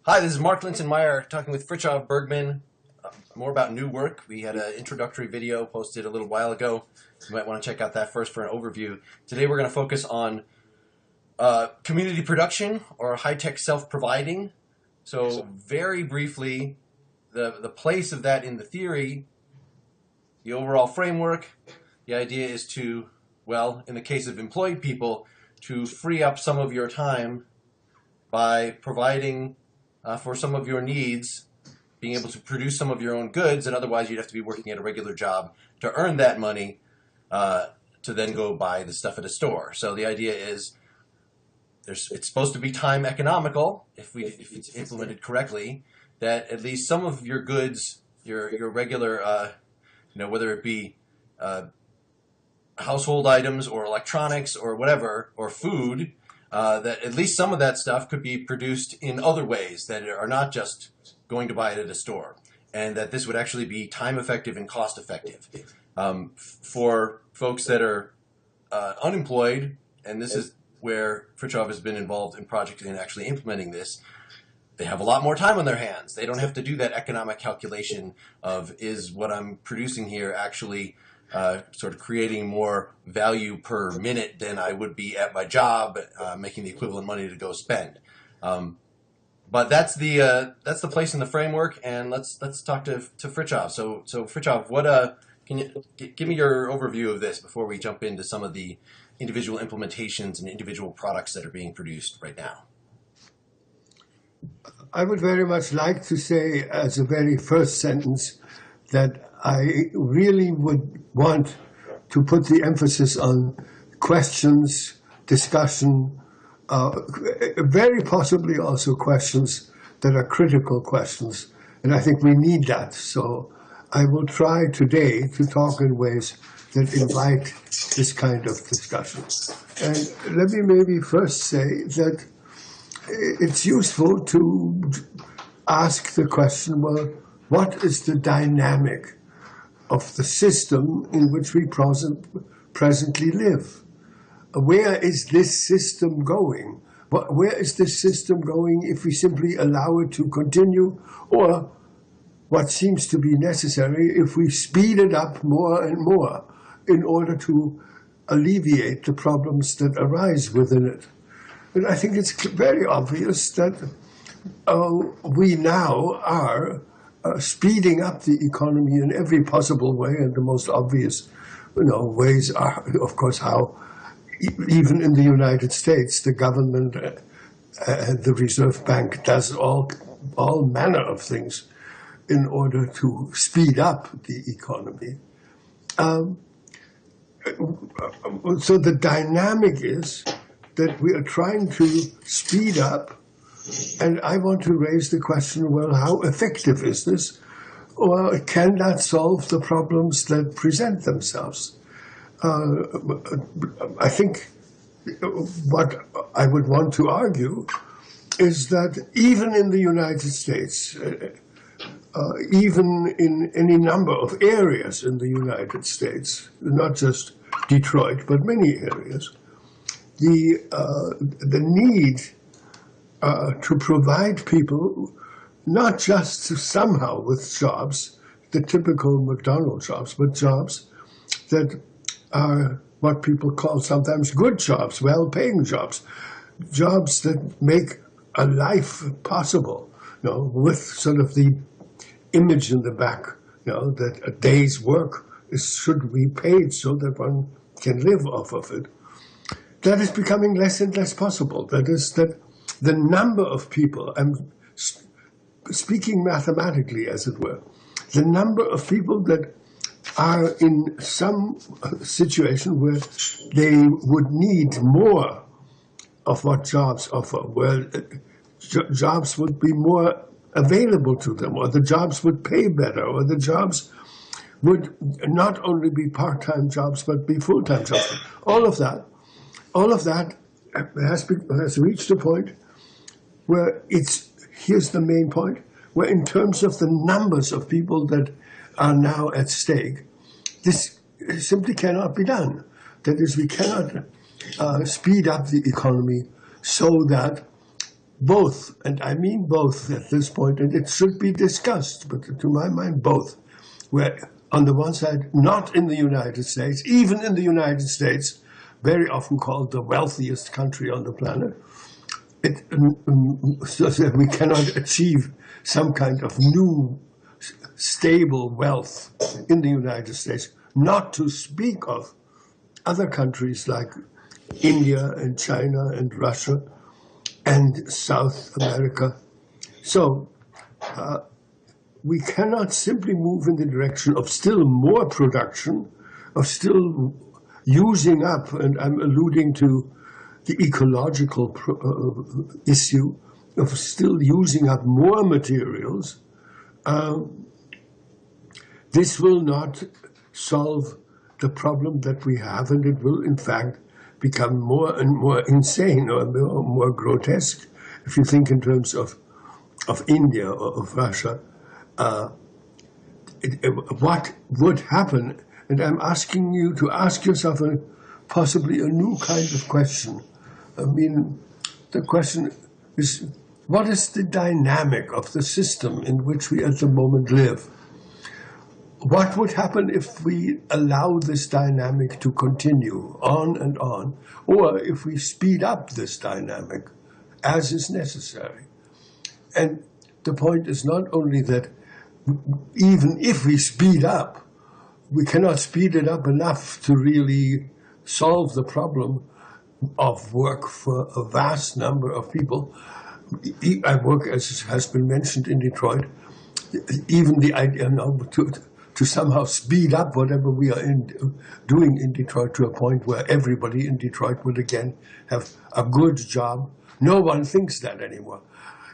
Hi, this is Mark Linsenmayer talking with Frithjof Bergmann. More about new work. We had an introductory video posted a little while ago. You might want to check out that first for an overview. Today we're going to focus on community production or high-tech self-providing. So very briefly, the place of that in the theory, the overall framework, the idea is to, well, in the case of employed people, to free up some of your time by providing for some of your needs, being able to produce some of your own goods, and otherwise you'd have to be working at a regular job to earn that money to then go buy the stuff at a store. So the idea is it's supposed to be time economical if it's implemented correctly, that at least some of your goods, your regular, whether it be household items or electronics or whatever, or food, that at least some of that stuff could be produced in other ways that are not just going to buy it at a store, and that this would actually be time effective and cost effective. For folks that are unemployed, and this is where Frithjof has been involved in projects and actually implementing this, they have a lot more time on their hands. They don't have to do that economic calculation of, is what I'm producing here actually sort of creating more value per minute than I would be at my job, making the equivalent money to go spend. But that's the place in the framework, and let's talk to Frithjof. So Frithjof, what can you give me your overview of this before we jump into some of the individual implementations and individual products that are being produced right now? I would very much like to say as a very first sentence that I really would want to put the emphasis on questions, discussion, very possibly also questions that are critical questions. And I think we need that. So I will try today to talk in ways that invite this kind of discussion. And let me maybe first say that it's useful to ask the question, well, what is the dynamic of the system in which we presently live? Where is this system going? Where is this system going if we simply allow it to continue, or what seems to be necessary if we speed it up more and more in order to alleviate the problems that arise within it? And I think it's very obvious that we now are speeding up the economy in every possible way, and the most obvious, ways are, of course, how even in the United States the government and the Reserve Bank does all manner of things in order to speed up the economy. So the dynamic is that we are trying to speed up. And I want to raise the question, well, how effective is this? Or can that solve the problems that present themselves? I think what I would want to argue is that even in the United States, even in any number of areas in the United States, not just Detroit, but many areas, the need to provide people not just somehow with jobs, the typical McDonald's jobs, but jobs that are what people call sometimes good jobs, well-paying jobs, jobs that make a life possible, with sort of the image in the back, that a day's work should be paid so that one can live off of it. That is becoming less and less possible. That is that the number of people, I'm speaking mathematically as it were, the number of people that are in some situation where they would need more of what jobs offer, where jobs would be more available to them, or the jobs would pay better, or the jobs would not only be part-time jobs, but be full-time jobs. All of that has reached a point where here's the main point, where in terms of the numbers of people that are now at stake, this simply cannot be done. That is, we cannot speed up the economy so that both, and I mean both at this point, and it should be discussed, but to my mind, both, where on the one side, not in the United States, even in the United States, very often called the wealthiest country on the planet, so that we cannot achieve some kind of new stable wealth in the United States, not to speak of other countries like India and China and Russia and South America. So we cannot simply move in the direction of still more production, of still using up, and I'm alluding to the ecological issue of still using up more materials. This will not solve the problem that we have, and it will, in fact, become more and more insane or more grotesque. If you think in terms of India or of Russia, what would happen? And I'm asking you to ask yourself possibly a new kind of question. I mean, the question is, what is the dynamic of the system in which we at the moment live? What would happen if we allow this dynamic to continue on, or if we speed up this dynamic as is necessary? And the point is not only that even if we speed up, we cannot speed it up enough to really solve the problem of work for a vast number of people. I work, as has been mentioned, in Detroit. Even the idea now to somehow speed up whatever we are doing in Detroit to a point where everybody in Detroit would again have a good job. No one thinks that anymore.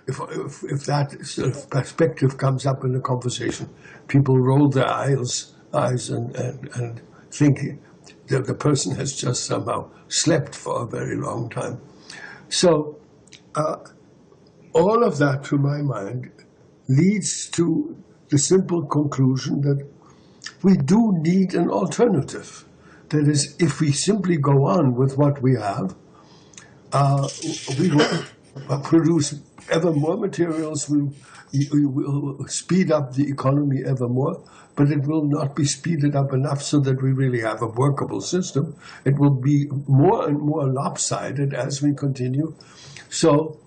If that sort of perspective comes up in a conversation, people roll their eyes and think that the person has just somehow slept for a very long time. So all of that, to my mind, leads to the simple conclusion that we do need an alternative. That is, if we simply go on with what we have, we will produce ever more materials, we will speed up the economy ever more, but it will not be speeded up enough so that we really have a workable system. It will be more and more lopsided as we continue. So,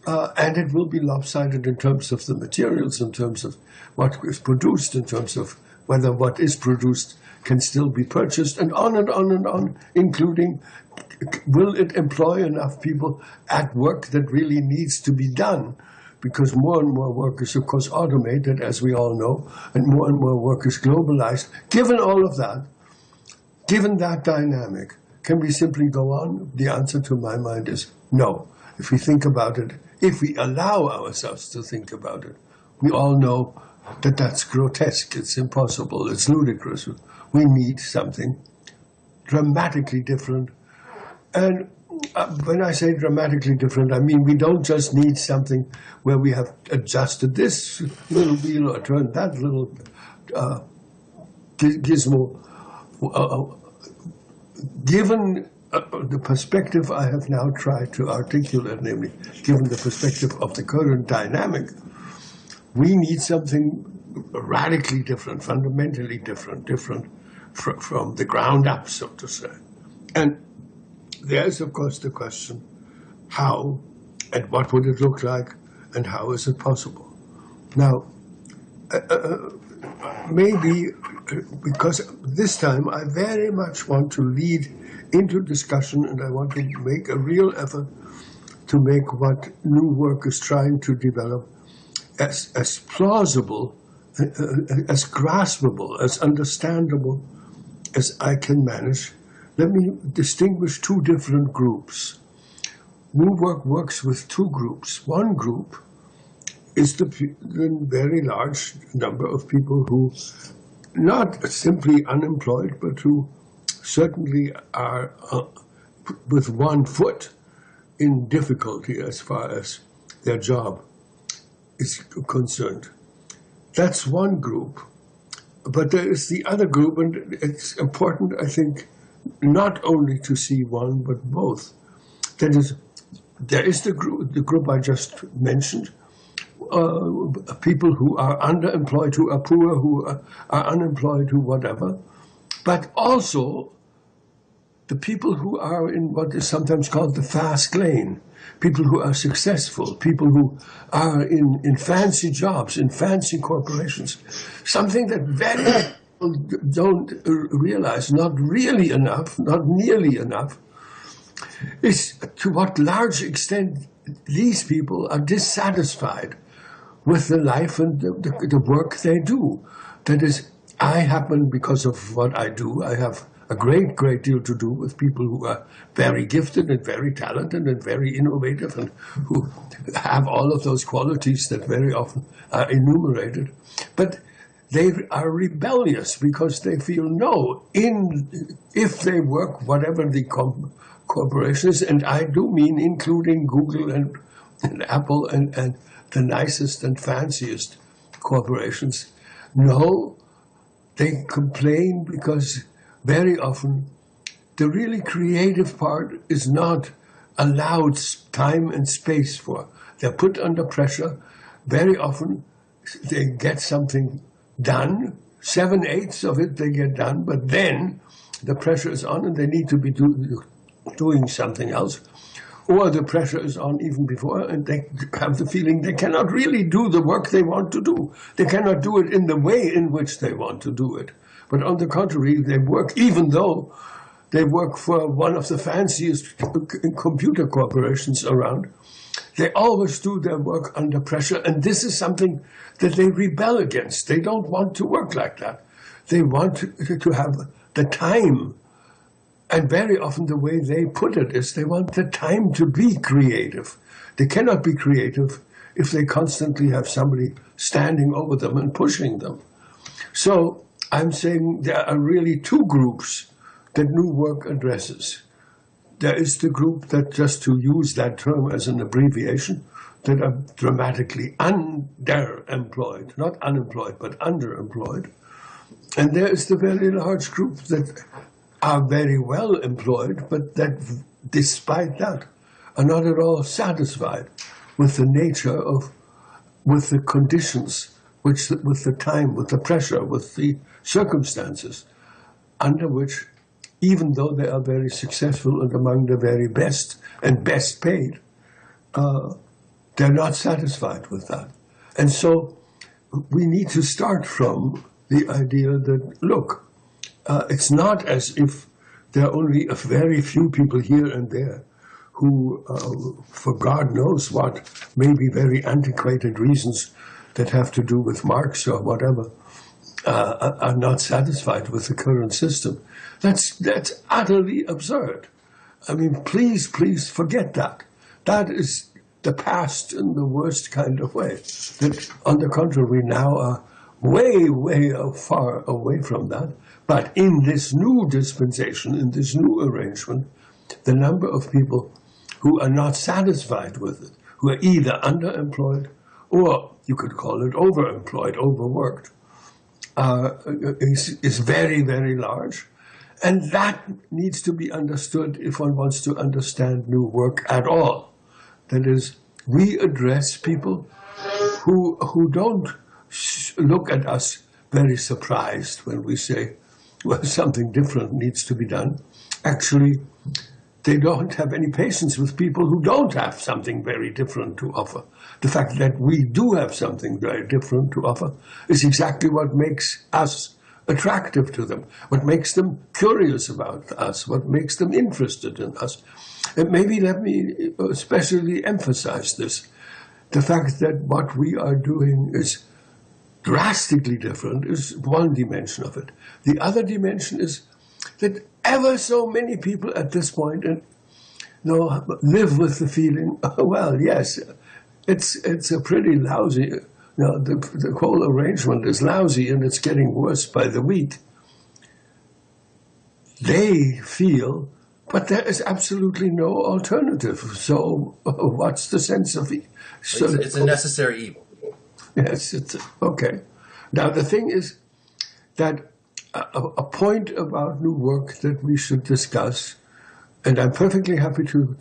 and it will be lopsided in terms of the materials, in terms of what is produced, in terms of whether what is produced can still be purchased, and on and on and on, including will it employ enough people at work that really needs to be done? Because more and more work is, of course, automated, as we all know, and more work is globalized. Given all of that, given that dynamic, can we simply go on? The answer to my mind is no. If we think about it, if we allow ourselves to think about it, we all know that that's grotesque, it's impossible, it's ludicrous. We need something dramatically different. And when I say dramatically different, I mean we don't just need something where we have adjusted this little wheel or turned that little gizmo. Given the perspective I have now tried to articulate, namely, given the perspective of the current dynamic, we need something radically different, fundamentally different from the ground up, so to say. And there's, of course, the question, how and what would it look like and how is it possible? Now, maybe because this time I very much want to lead into discussion and I want to make a real effort to make what New Work is trying to develop as plausible, as graspable, as understandable as I can manage. Let me distinguish two different groups. New Work works with two groups. One group is the very large number of people who, not simply unemployed, but who certainly are with one foot in difficulty as far as their job is concerned. That's one group. But there is the other group, and it's important, I think, not only to see one, but both. That is, there is the group I just mentioned, people who are underemployed, who are poor, who are unemployed, who whatever, but also the people who are in what is sometimes called the fast lane, people who are successful, people who are in fancy jobs, in fancy corporations, something that very people don't realize, not really enough, not nearly enough, is to what large extent these people are dissatisfied with the life and the work they do. That is, I happen, because of what I do, I have a great deal to do with people who are very gifted and very talented and very innovative and who have all of those qualities that very often are enumerated. But they are rebellious because they feel, no, if they work, whatever the corporation is, and I do mean including Google and Apple and the nicest and fanciest corporations, no, they complain because very often the really creative part is not allowed time and space for. They're put under pressure. Very often they get something done, 7/8 of it they get done, but then the pressure is on and they need to be doing something else. Or the pressure is on even before, and they have the feeling they cannot really do the work they want to do. They cannot do it in the way in which they want to do it. But on the contrary, they work, even though they work for one of the fanciest computer corporations around, they always do their work under pressure, and this is something that they rebel against. They don't want to work like that. They want to have the time. And very often the way they put it is they want the time to be creative. They cannot be creative if they constantly have somebody standing over them and pushing them. So I'm saying there are really two groups that New Work addresses. There is the group that, just to use that term as an abbreviation, that are dramatically underemployed, not unemployed, but underemployed. And there is the very large group that are very well employed, but that despite that are not at all satisfied with the nature of, with the conditions, with the time, with the pressure, with the circumstances under which, even though they are very successful and among the very best and best paid, they're not satisfied with that. And so we need to start from the idea that, look, it's not as if there are only a very few people here and there who, for God knows what, maybe very antiquated reasons that have to do with Marx or whatever, are not satisfied with the current system. That's utterly absurd. I mean, please forget that. That is the past in the worst kind of way. That, on the contrary, we now are way far away from that. But in this new dispensation, in this new arrangement, the number of people who are not satisfied with it, who are either underemployed or you could call it overemployed, overworked, is very large. And that needs to be understood if one wants to understand New Work at all. That is, we address people who don't look at us very surprised when we say, well, something different needs to be done. Actually, they don't have any patience with people who don't have something very different to offer. The fact that we do have something very different to offer is exactly what makes us attractive to them, what makes them curious about us, what makes them interested in us. And maybe let me especially emphasize this. The fact that what we are doing is drastically different is one dimension of it. The other dimension is that ever so many people at this point live with the feeling, oh, well, yes, it's a pretty lousy, the whole arrangement is lousy and it's getting worse by the week. They feel, but there is absolutely no alternative. So what's the sense of it? So, it's a necessary evil. Yes, it's okay. Now, the thing is that a point about New Work that we should discuss, and I'm perfectly happy to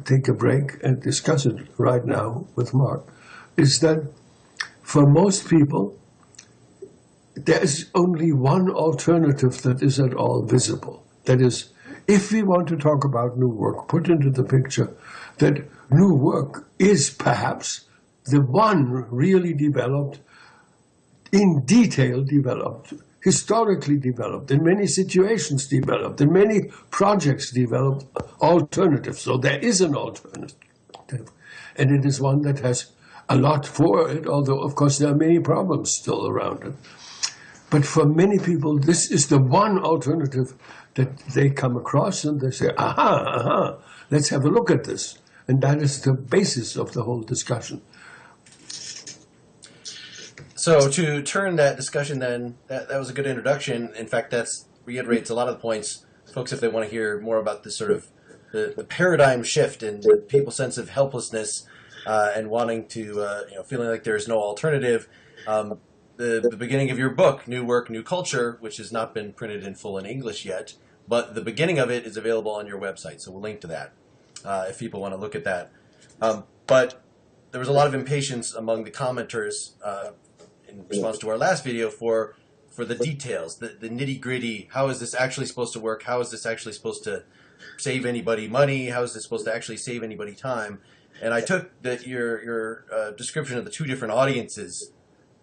take a break and discuss it right now with Mark, is that for most people, there is only one alternative that is at all visible. That is, if we want to talk about new work, put into the picture that new work is perhaps the one really developed, in detail developed, historically developed, in many situations developed, in many projects developed alternative. So there is an alternative. And it is one that has a lot for it, although, of course, there are many problems still around it. But for many people, this is the one alternative that they come across, and they say, aha, let's have a look at this. And that is the basis of the whole discussion. So to turn that discussion then, that was a good introduction. In fact, that reiterates a lot of the points. Folks, if they want to hear more about this sort of the paradigm shift and people's sense of helplessness and wanting to, feeling like there's no alternative, the beginning of your book, New Work, New Culture, which has not been printed in full in English yet, but the beginning of it is available on your website. So we'll link to that if people want to look at that. But there was a lot of impatience among the commenters in response to our last video for the details, the nitty-gritty. How is this actually supposed to work? How is this actually supposed to save anybody money? How is this supposed to actually save anybody time? And I took your description of the two different audiences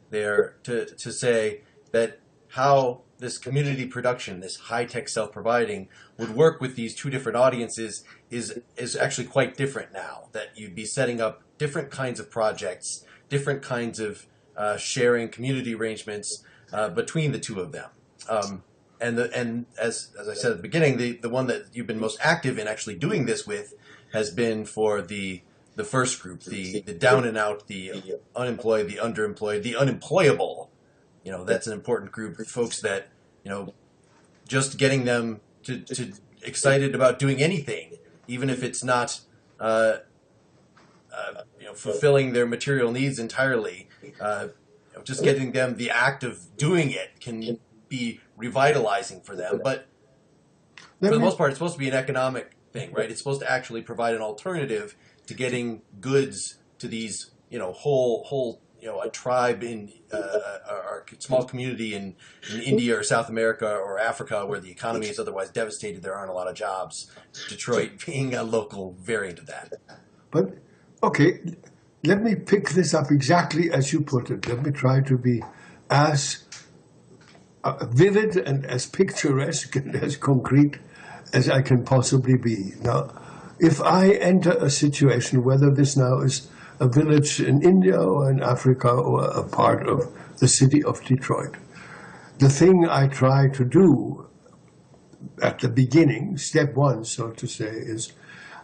there to say that how this community production, this high-tech self-providing, would work with these two different audiences is actually quite different now, that you'd be setting up different kinds of projects, different kinds of sharing community arrangements between the two of them. And as I said at the beginning, the one that you've been most active in actually doing this with has been for the first group, the down and out, the unemployed, the underemployed, the unemployable. That's an important group of folks that, just getting them to excited about doing anything, even if it's not, fulfilling their material needs entirely. Just getting them, the act of doing it can be revitalizing for them. But for the most part, it's supposed to be an economic thing, right? It's supposed to actually provide an alternative to getting goods to these, a tribe in our small community in India or South America or Africa where the economy is otherwise devastated. There aren't a lot of jobs. Detroit being a local variant of that. But, okay, let me pick this up exactly as you put it. Let me try to be as vivid and as picturesque and as concrete as I can possibly be. Now, if I enter a situation, whether this now is a village in India or in Africa or a part of the city of Detroit, the thing I try to do at the beginning, step one, so to say, is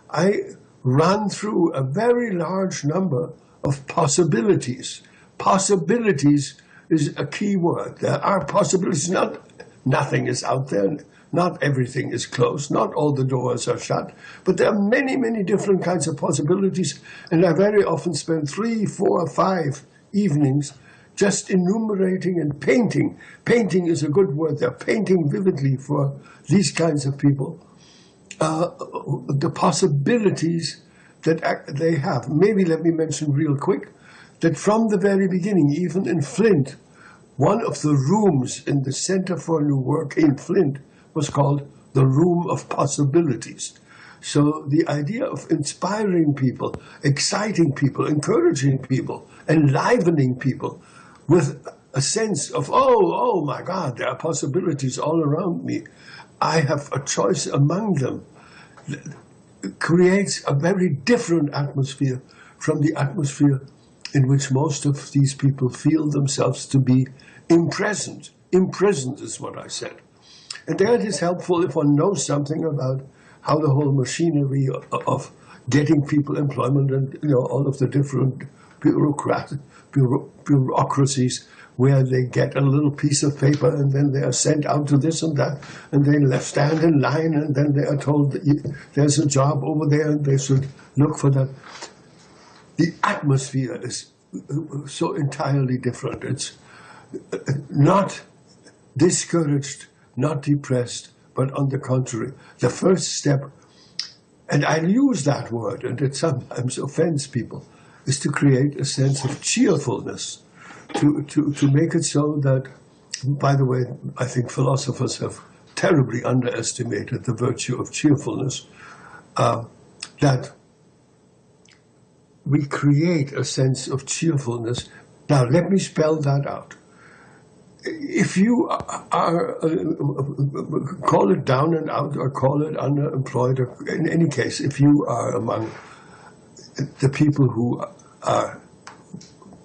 I run through a very large number of possibilities. Possibilities is a key word. There are possibilities. Nothing is out there. Not everything is closed. Not all the doors are shut. But there are many, many different kinds of possibilities. And I very often spend 3, 4, 5 evenings just enumerating and painting. Painting is a good word. They're painting vividly for these kinds of people. The possibilities that they have. Maybe let me mention real quick that from the very beginning, even in Flint, one of the rooms in the Center for New Work in Flint was called the Room of Possibilities. So the idea of inspiring people, exciting people, encouraging people, enlivening people with a sense of, oh my God, there are possibilities all around me. I have a choice among them. It creates a very different atmosphere from the atmosphere in which most of these people feel themselves to be imprisoned. Imprisoned is what I said. And that is helpful if one knows something about how the whole machinery of getting people employment and all of the different bureaucracies where they get a little piece of paper and then they are sent out to this and that and they stand in line and then they are told that there's a job over there and they should look for that. The atmosphere is so entirely different. It's not discouraged, not depressed, but on the contrary. The first step and I use that word, and it sometimes offends people, is to create a sense of cheerfulness, to make it so that, by the way, I think philosophers have terribly underestimated the virtue of cheerfulness, that we create a sense of cheerfulness. Now, let me spell that out. If you are, call it down and out or call it unemployed, or in any case, if you are among the people who are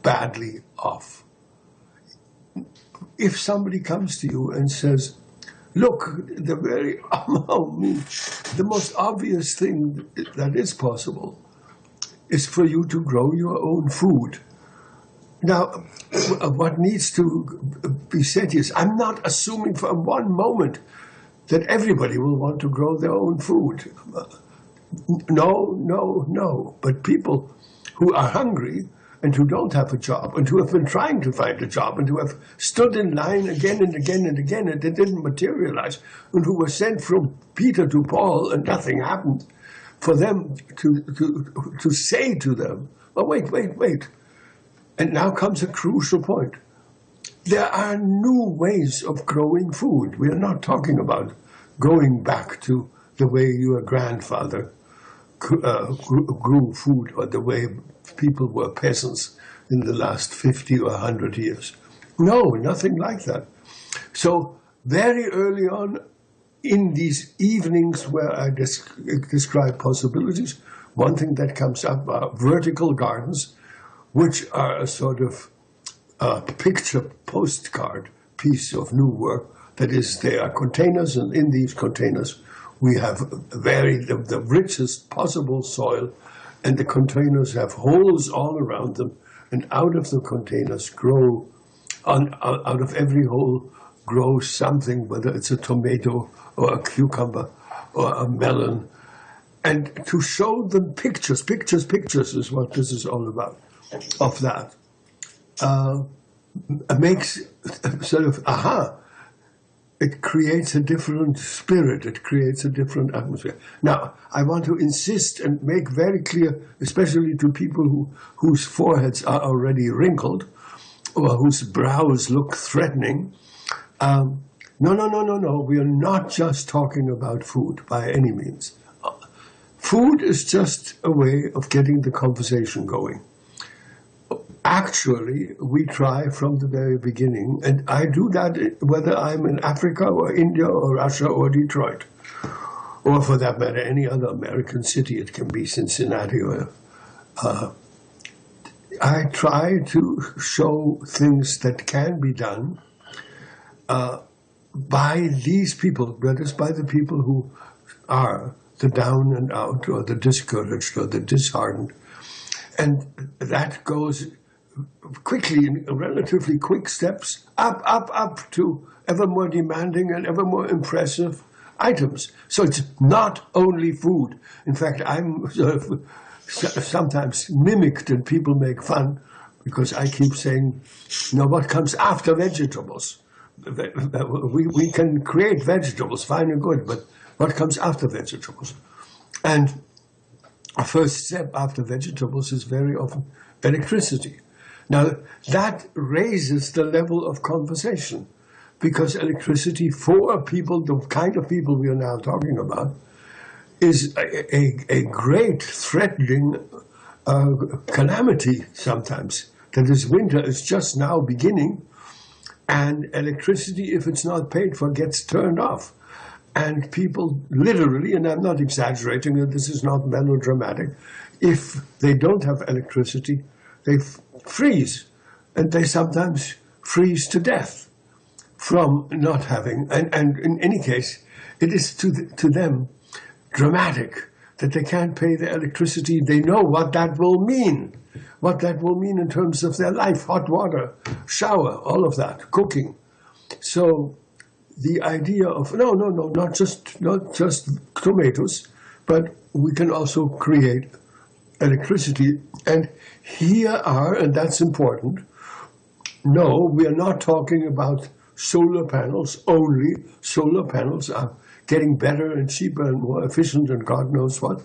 badly off, if somebody comes to you and says, look, the most obvious thing that is possible is for you to grow your own food. Now, what needs to be said is, I'm not assuming for one moment that everybody will want to grow their own food. No. But people who are hungry and who don't have a job and who have been trying to find a job and who have stood in line again and again and again and it didn't materialize, and who were sent from Peter to Paul and nothing happened, for them to say to them, oh, wait. And now comes a crucial point. There are new ways of growing food. We are not talking about going back to the way your grandfather grew food or the way people were peasants in the last 50 or 100 years. No, nothing like that. So very early on in these evenings where I describe possibilities, one thing that comes up are vertical gardens, which are a sort of picture postcard piece of new work. That is, they are containers, and in these containers we have the richest possible soil, and the containers have holes all around them, and out of the containers grow, out of every hole grows something, whether it's a tomato or a cucumber or a melon. And to show them pictures is what this is all about, of that. Makes sort of, it creates a different spirit, it creates a different atmosphere. Now, I want to insist and make very clear, especially to people whose foreheads are already wrinkled, or whose brows look threatening, no, we are not just talking about food by any means. Food is just a way of getting the conversation going. Actually, we try from the very beginning, and I do that whether I'm in Africa or India or Russia or Detroit, or for that matter, any other American city. It can be Cincinnati. I try to show things that can be done by these people, that is, by the people who are the down and out, or the discouraged, or the disheartened. And that goes quickly, in relatively quick steps, up to ever more demanding and ever more impressive items. So it's not only food. In fact, I'm sort of sometimes mimicked, and people make fun because I keep saying, what comes after vegetables? We can create vegetables, fine and good, but what comes after vegetables? And a first step after vegetables is very often electricity. Now, that raises the level of conversation, because electricity for people, the kind of people we are now talking about, is a great threatening calamity sometimes. That is, winter is just now beginning, and electricity, if it's not paid for, gets turned off. And people literally, and I'm not exaggerating, this is not melodramatic, if they don't have electricity, they freeze. And they sometimes freeze to death from not having. And in any case, it is to them dramatic that they can't pay the electricity. They know what that will mean. What that will mean in terms of their life, hot water, shower, all of that, cooking. So the idea of, not just tomatoes, but we can also create electricity. And here are, and that's important, no, we are not talking about solar panels only. Solar panels are getting better and cheaper and more efficient and God knows what.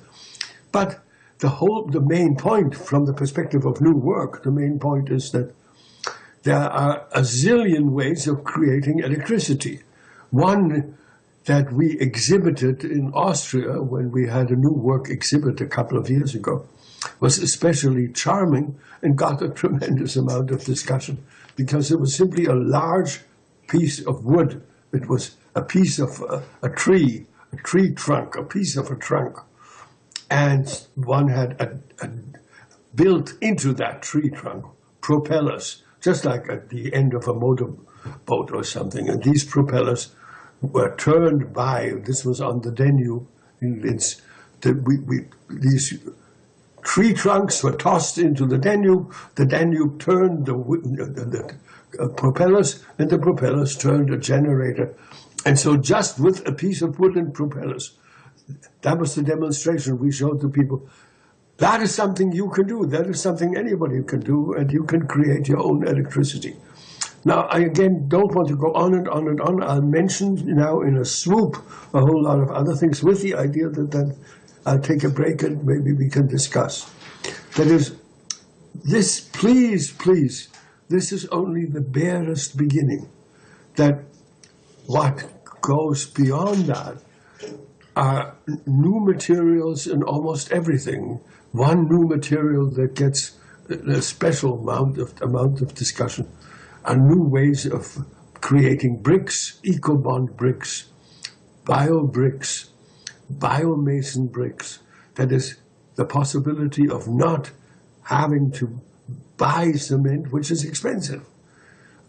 But the main point from the perspective of new work, the main point is that there are a zillion ways of creating electricity. One that we exhibited in Austria when we had a new work exhibit a couple of years ago was especially charming and got a tremendous amount of discussion because it was simply a large piece of wood. It was a piece of a tree trunk, a piece of a trunk. And one had built into that tree trunk propellers, just like at the end of a motorboat or something. And these propellers were turned by, this was on the Danube, these tree trunks were tossed into the Danube turned the propellers, and the propellers turned a generator. And so just with a piece of wood and propellers, that was the demonstration we showed to people. That is something you can do. That is something anybody can do, and you can create your own electricity. Now, I again don't want to go on and on and on. I'll mention now in a swoop a whole lot of other things with the idea that then I'll take a break and maybe we can discuss. That is, this, please, this is only the barest beginning. That what goes beyond that are new materials in almost everything. One new material that gets a special amount of discussion are new ways of creating bricks, eco-bond bricks, bio-bricks, biomason bricks. That is the possibility of not having to buy cement, which is expensive,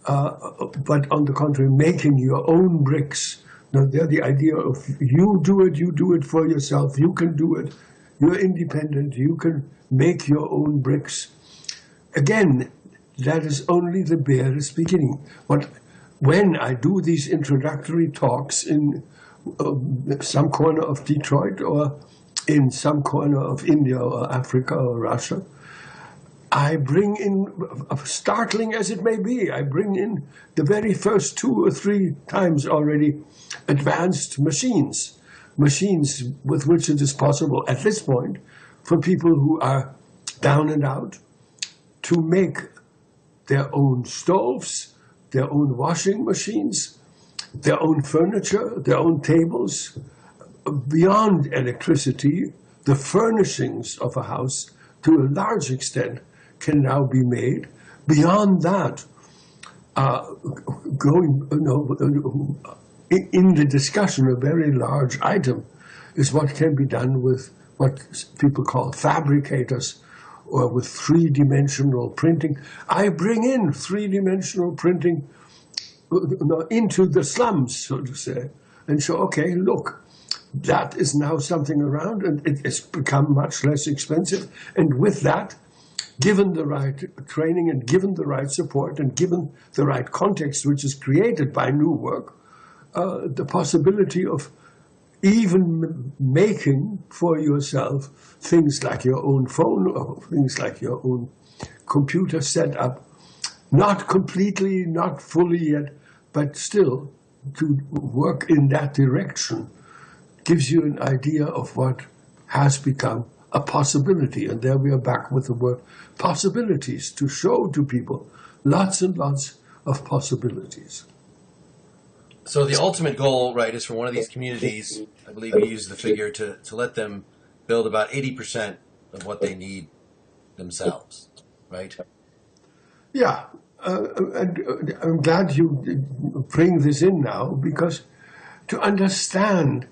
but on the contrary, making your own bricks. Now, the idea of you do it for yourself, you can do it, you're independent, you can make your own bricks. Again, that is only the barest beginning. When I do these introductory talks in some corner of Detroit or in some corner of India or Africa or Russia, I bring in, startling as it may be, I bring in the very first 2 or 3 times already advanced machines with which it is possible at this point for people who are down and out to make their own stoves, their own washing machines, their own furniture, their own tables. Beyond electricity, the furnishings of a house, to a large extent, can now be made. Beyond that, in the discussion, a very large item is what can be done with what people call fabricators, or with 3-dimensional printing. I bring in 3-dimensional printing into the slums, so to say, and show, okay, look, that is now something around, and it has become much less expensive. And with that, given the right training and given the right support and given the right context which is created by new work, the possibility of even making for yourself things like your own phone or things like your own computer setup, not completely, not fully yet, but still to work in that direction, gives you an idea of what has become a possibility. And there we are back with the word possibilities, to show to people lots and lots of possibilities. So the ultimate goal, right, is for one of these communities, I believe you use the figure, to let them build about 80% of what they need themselves, right? Yeah, and I'm glad you bring this in now, because to understand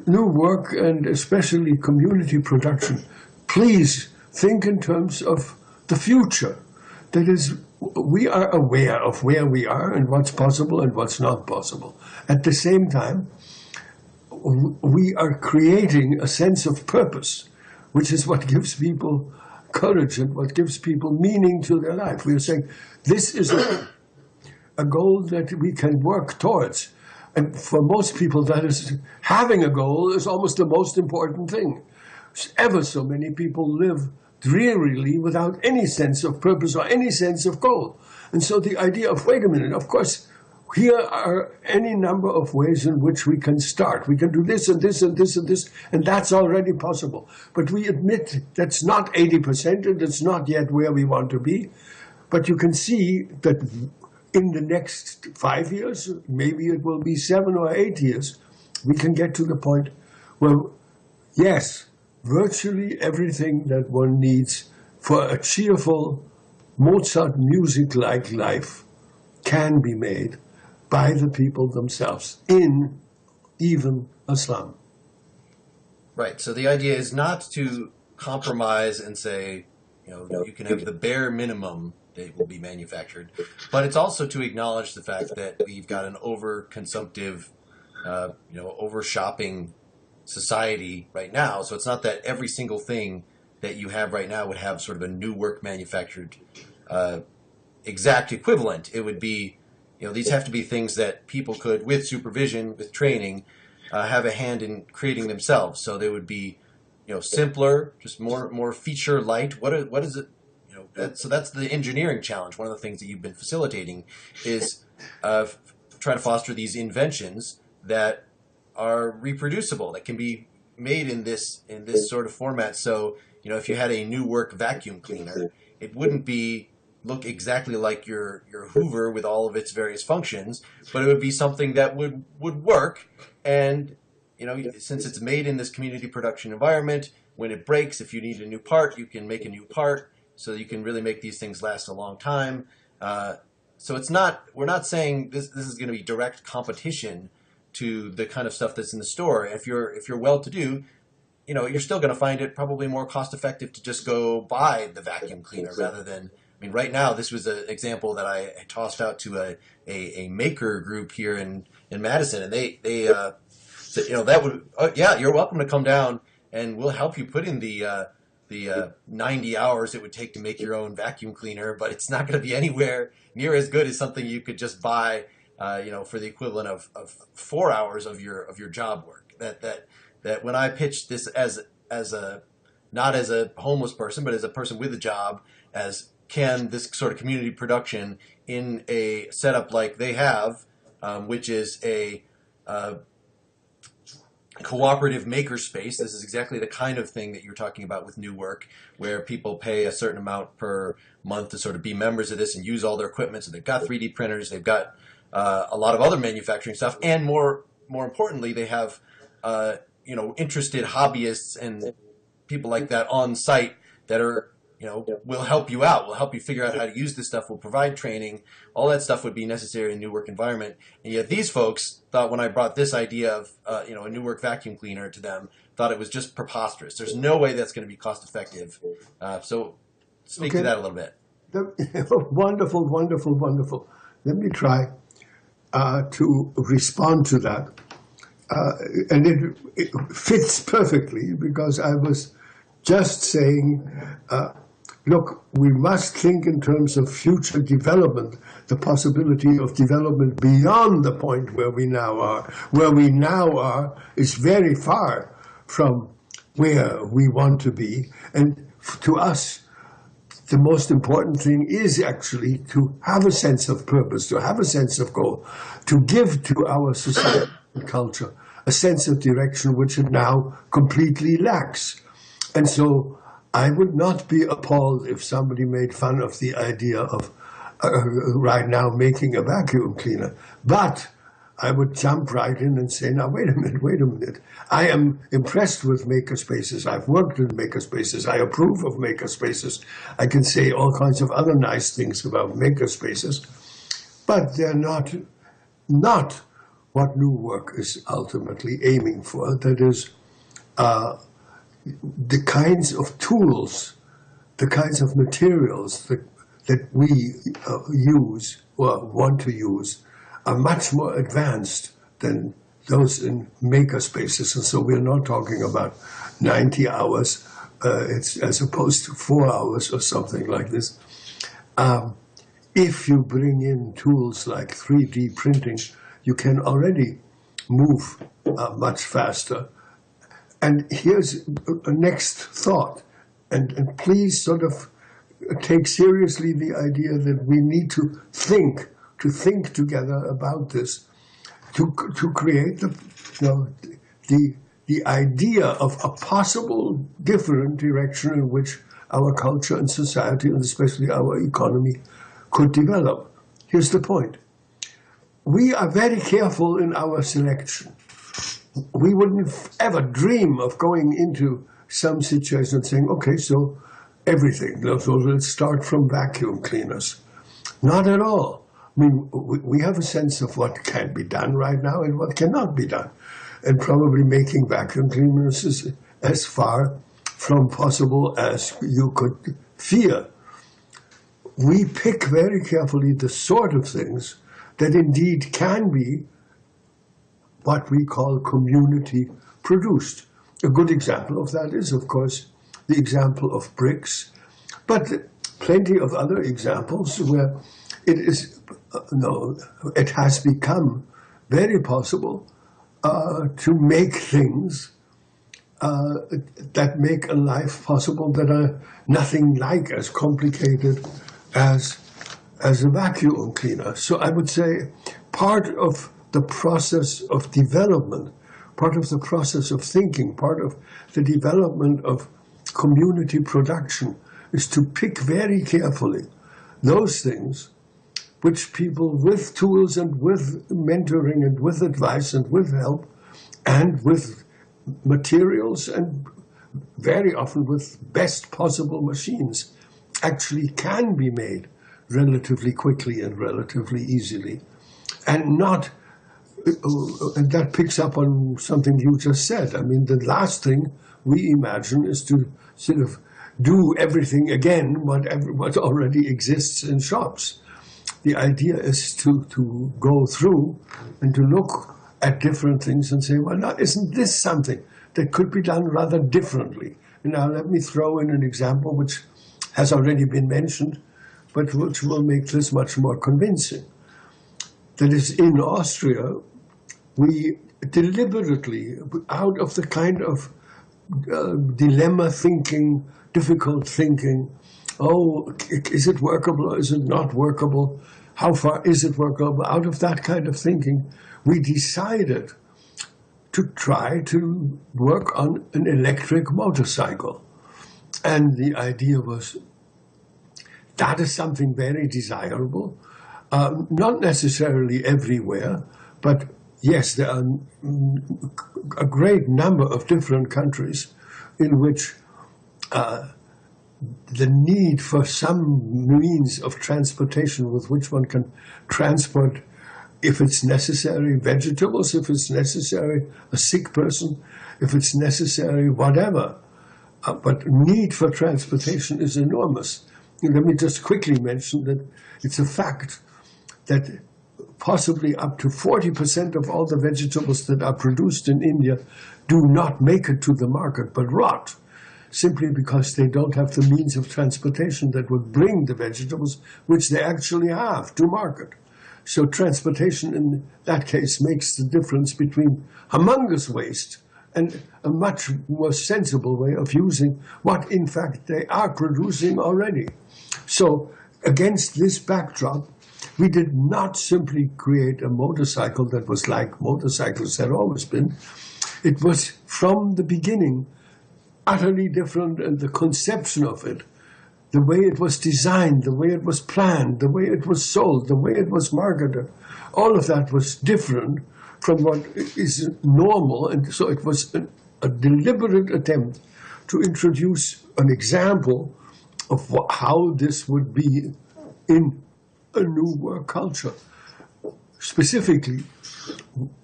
new work and especially community production, please think in terms of the future. That is, we are aware of where we are and what's possible and what's not possible. At the same time, we are creating a sense of purpose, which is what gives people courage and what gives people meaning to their life. We are saying this is a goal that we can work towards. And for most people, that is, having a goal is almost the most important thing. Ever so many people live drearily without any sense of purpose or any sense of goal. And so the idea of, wait a minute, of course, here are any number of ways in which we can start. We can do this and this and this and this, and that's already possible. But we admit that's not 80%, and it's not yet where we want to be. But you can see that in the next 5 years, maybe it will be 7 or 8 years, we can get to the point where, yes, virtually everything that one needs for a cheerful Mozart music-like life can be made by the people themselves in even a slum. Right. So the idea is not to compromise and say, you can have the bare minimum that will be manufactured, but it's also to acknowledge the fact that we've got an over-consumptive, over-shopping society right now. So it's not that every single thing that you have right now would have sort of a new work manufactured exact equivalent. It would be, these have to be things that people could, with supervision, with training, have a hand in creating themselves. So they would be, simpler, just more feature light. What is it? So that's the engineering challenge. One of the things that you've been facilitating is trying to foster these inventions that are reproducible, that can be made in this sort of format. So if you had a new work vacuum cleaner, it wouldn't look exactly like your Hoover with all of its various functions, but it would be something that would work. And since it's made in this community production environment, when it breaks, if you need a new part, you can make a new part, so you can really make these things last a long time. So we're not saying this is going to be direct competition to the kind of stuff that's in the store. If you're well-to-do, you're still going to find it probably more cost-effective to just go buy the vacuum cleaner rather than. I mean, right now, this was an example that I tossed out to a maker group here in Madison, and they said, that would, you're welcome to come down, and we'll help you put in the 90 hours it would take to make your own vacuum cleaner, but it's not going to be anywhere near as good as something you could just buy, for the equivalent of 4 hours of your job work. That when I pitched this as not as a homeless person, but as a person with a job, as can this sort of community production in a setup like they have, which is a cooperative makerspace. This is exactly the kind of thing that you're talking about with new work, where people pay a certain amount per month to sort of be members of this and use all their equipment. So they've got 3D printers, they've got a lot of other manufacturing stuff, and more importantly, they have interested hobbyists and people like that on site that are will help you out, will help you figure out how to use this stuff, will provide training. All that stuff would be necessary in a new work environment. And yet these folks thought, when I brought this idea of a new work vacuum cleaner to them, thought it was just preposterous. There's no way that's going to be cost effective. So speak to that a little bit. Wonderful, wonderful, wonderful. Let me try to respond to that. And it fits perfectly, because I was just saying, look, we must think in terms of future development, the possibility of development beyond the point where we now are. Where we now are is very far from where we want to be. And to us, the most important thing is actually to have a sense of purpose, to have a sense of goal, to give to our society and culture a sense of direction which it now completely lacks. And so I would not be appalled if somebody made fun of the idea of right now making a vacuum cleaner. But I would jump right in and say, now, wait a minute. I am impressed with makerspaces. I've worked in makerspaces. I approve of makerspaces. I can say all kinds of other nice things about makerspaces. But they're not what new work is ultimately aiming for. That is, the kinds of tools, the kinds of materials that we use or want to use are much more advanced than those in makerspaces. And so we're not talking about 90 hours as opposed to 4 hours or something like this. If you bring in tools like 3D printing, you can already move much faster. And here's a next thought, and please sort of take seriously the idea that we need to think to think together about this, to create the idea of a possible different direction in which our culture and society, and especially our economy, could develop. Here's the point. We are very careful in our selection. We wouldn't ever dream of going into some situation and saying, okay, so everything, so let's start from vacuum cleaners. Not at all. I mean, we have a sense of what can be done right now and what cannot be done. And probably making vacuum cleaners is as far from possible as you could fear. We pick very carefully the sort of things that indeed can be what we call community produced. A good example of that is, of course, the example of bricks, but plenty of other examples where it has become very possible to make things that make a life possible that are nothing like as complicated as a vacuum cleaner. So I would say part of the process of development, part of the process of thinking, part of the development of community production is to pick very carefully those things which people with tools and with mentoring and with advice and with help and with materials and very often with best possible machines actually can be made relatively quickly and relatively easily. And that picks up on something you just said. I mean, the last thing we imagine is to sort of do everything again, what already exists in shops. The idea is to go through and to look at different things and say, well, now, isn't this something that could be done rather differently? And now let me throw in an example which has already been mentioned, but which will make this much more convincing. That is, in Austria, we deliberately, out of the kind of dilemma thinking, difficult thinking, oh, is it workable or is it not workable? How far is it workable? Out of that kind of thinking, we decided to try to work on an electric motorcycle. And the idea was, that is something very desirable, not necessarily everywhere, but yes, there are a great number of different countries in which the need for some means of transportation with which one can transport, if it's necessary, vegetables, if it's necessary, a sick person, if it's necessary, whatever. But need for transportation is enormous. And let me just quickly mention that it's a fact that possibly up to 40% of all the vegetables that are produced in India do not make it to the market, but rot, simply because they don't have the means of transportation that would bring the vegetables, which they actually have, to market. So transportation in that case makes the difference between humongous waste and a much more sensible way of using what, in fact, they are producing already. So against this backdrop, we did not simply create a motorcycle that was like motorcycles had always been. It was, from the beginning, utterly different, and the conception of it, the way it was designed, the way it was planned, the way it was sold, the way it was marketed, all of that was different from what is normal. And so it was a deliberate attempt to introduce an example of how this would be in a new work culture. Specifically,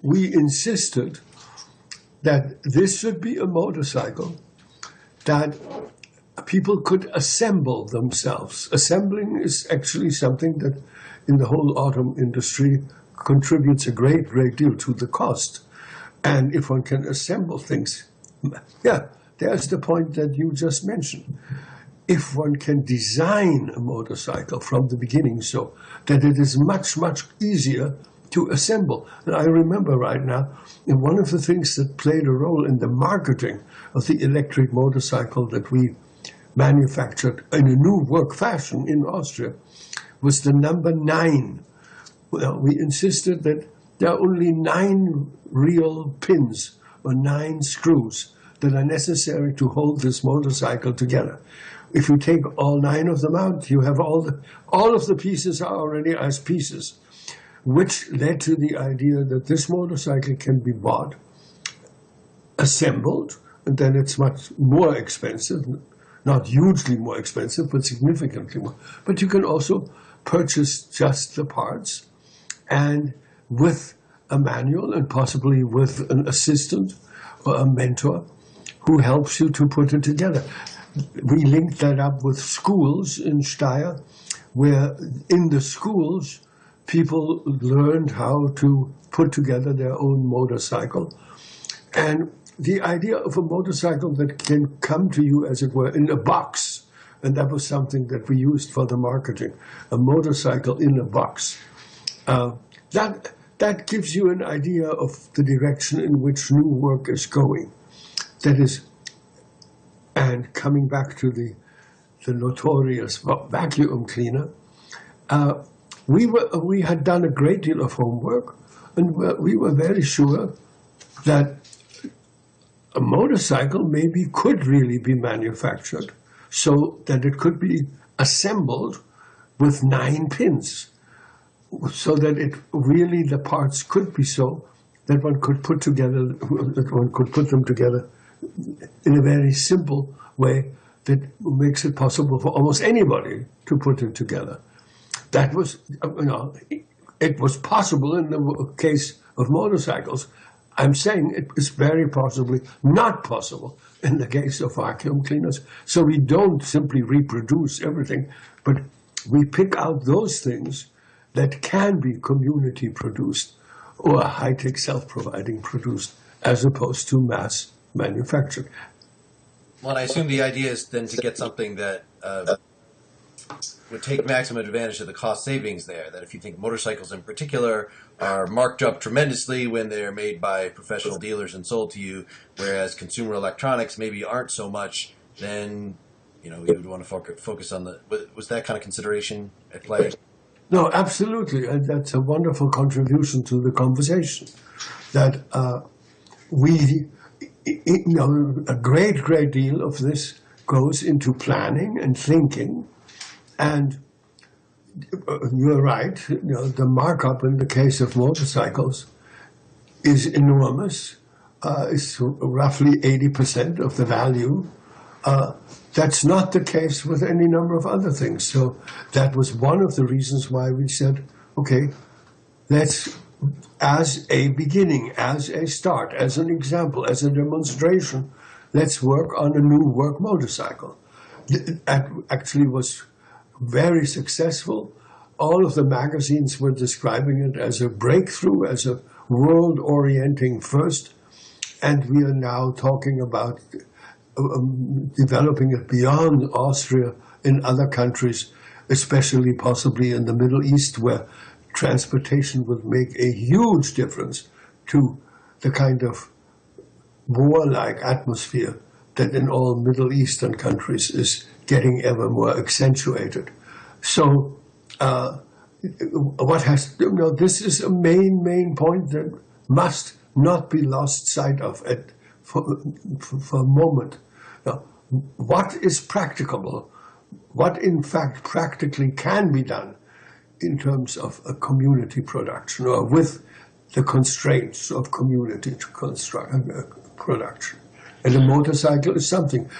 we insisted that this should be a motorcycle that people could assemble themselves. Assembling is actually something that in the whole auto industry contributes a great deal to the cost. And if one can assemble things, yeah, there's the point that you just mentioned. If one can design a motorcycle from the beginning so that it is much, much easier to assemble. And I remember right now, and one of the things that played a role in the marketing of the electric motorcycle that we manufactured in a new work fashion in Austria was the number 9. well, we insisted that there are only 9 real pins or 9 screws that are necessary to hold this motorcycle together. If you take all 9 of them out, you have all of the pieces are already as pieces, which led to the idea that this motorcycle can be bought, assembled, and then it's much more expensive, not hugely more expensive, but significantly more. But you can also purchase just the parts, and with a manual and possibly with an assistant or a mentor who helps you to put it together. We linked that up with schools in Steyr, where in the schools people learned how to put together their own motorcycle. And the idea of a motorcycle that can come to you, as it were, in a box, and that was something that we used for the marketing, a motorcycle in a box. That gives you an idea of the direction in which new work is going. That is, and coming back to the notorious vacuum cleaner, we had done a great deal of homework, and we were very sure that a motorcycle maybe could really be manufactured so that it could be assembled with 9 pins, so that it really, the parts could be so that one could put them together in a very simple way that makes it possible for almost anybody to put it together. That was, it was possible in the case of motorcycles. I'm saying it is very possibly not possible in the case of vacuum cleaners. So we don't simply reproduce everything, but we pick out those things that can be community produced or high-tech self-providing produced, as opposed to mass manufactured. Well, I assume the idea is then to get something that would take maximum advantage of the cost savings there. That if you think motorcycles in particular are marked up tremendously when they're made by professional dealers and sold to you, whereas consumer electronics maybe aren't so much, then you would want to focus on the. Was that kind of consideration at play? No, absolutely, and that's a wonderful contribution to the conversation. That a great deal of this goes into planning and thinking, and you're right. The markup in the case of motorcycles is enormous. It's roughly 80% of the value. That's not the case with any number of other things. So that was one of the reasons why we said, okay, let's, as a beginning, as a start, as an example, as a demonstration, let's work on a new work motorcycle. It actually was very successful. All of the magazines were describing it as a breakthrough, as a world-orienting first, and we are now talking about developing it beyond Austria in other countries, especially possibly in the Middle East, where transportation would make a huge difference to the kind of war-like atmosphere that in all Middle Eastern countries is getting ever more accentuated. So this is a main point that must not be lost sight of for a moment. Now, what is practicable? What in fact practically can be done in terms of a community production, or with the constraints of community production? And a motorcycle is something.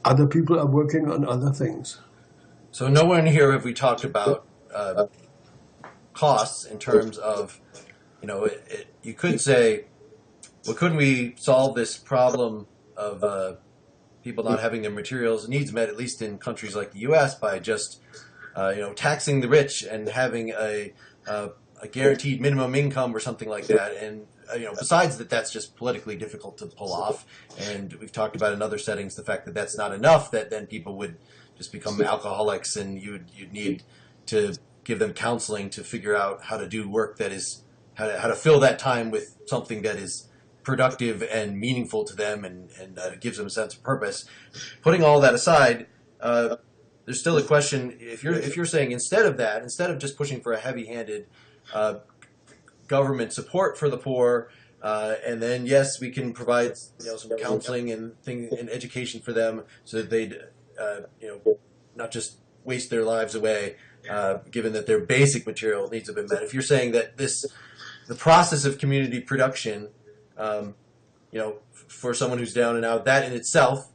Other people are working on other things. So nowhere in here have we talked about costs in terms of, you could say, well, couldn't we solve this problem of people not having their materials needs met, at least in countries like the U.S., by just taxing the rich and having a guaranteed minimum income or something like that. And besides that's just politically difficult to pull off. And we've talked about in other settings the fact that that's not enough, that then people would just become alcoholics, and you'd need to give them counseling to figure out how to do work that is how to fill that time with something that is productive and meaningful to them, and gives them a sense of purpose. Putting all that aside, there's still a question. If you're saying instead of just pushing for a heavy-handed uh, government support for the poor, and then yes, we can provide some counseling and education for them so that they'd not just waste their lives away, given that their basic material needs have been met. If you're saying that the process of community production, for someone who's down and out, that in itself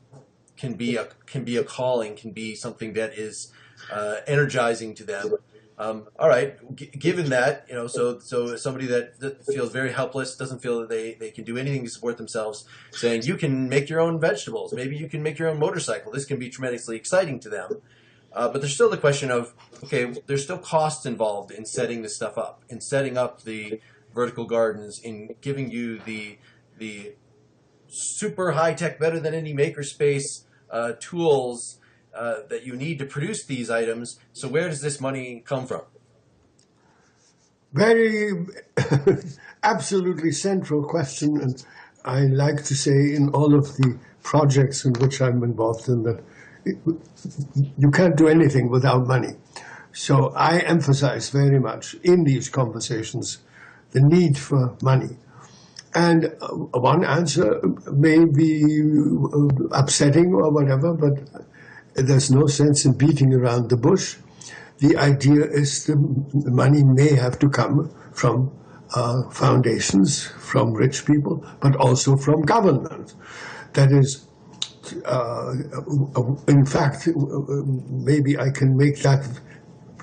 can be a calling, can be something that is energizing to them. All right, given that, so somebody that feels very helpless, doesn't feel that they can do anything to support themselves, saying you can make your own vegetables, maybe you can make your own motorcycle. This can be tremendously exciting to them. But there's still the question of, okay, there's still costs involved in setting this stuff up, in setting up the vertical gardens, in giving you the super high tech, better than any makerspace tools that you need to produce these items. So where does this money come from? Very absolutely central question, and I like to say in all of the projects in which I'm involved in that you can't do anything without money. So I emphasize very much in these conversations the need for money. And one answer may be upsetting or whatever, but there's no sense in beating around the bush. The idea is the money may have to come from foundations, from rich people, but also from government. That is, in fact, maybe I can make that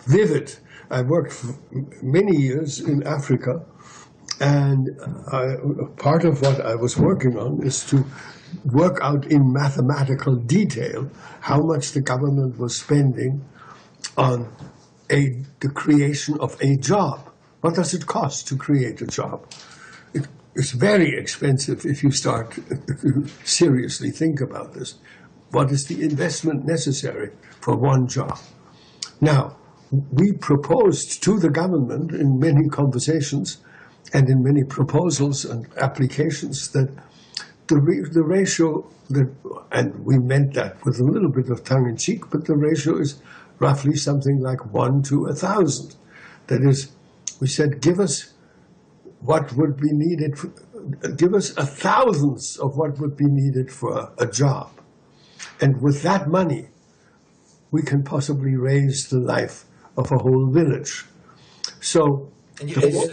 vivid. I worked for many years in Africa, and part of what I was working on is to work out in mathematical detail how much the government was spending on the creation of a job. What does it cost to create a job? It's very expensive if you start to seriously think about this. What is the investment necessary for one job? Now, we proposed to the government in many conversations and in many proposals and applications that the ratio, and we meant that with a little bit of tongue-in-cheek, but the ratio is roughly something like 1 to 1,000. That is, we said, give us what would be needed, give us 1,000th of what would be needed for a job. And with that money, we can possibly raise the life of a whole village. So,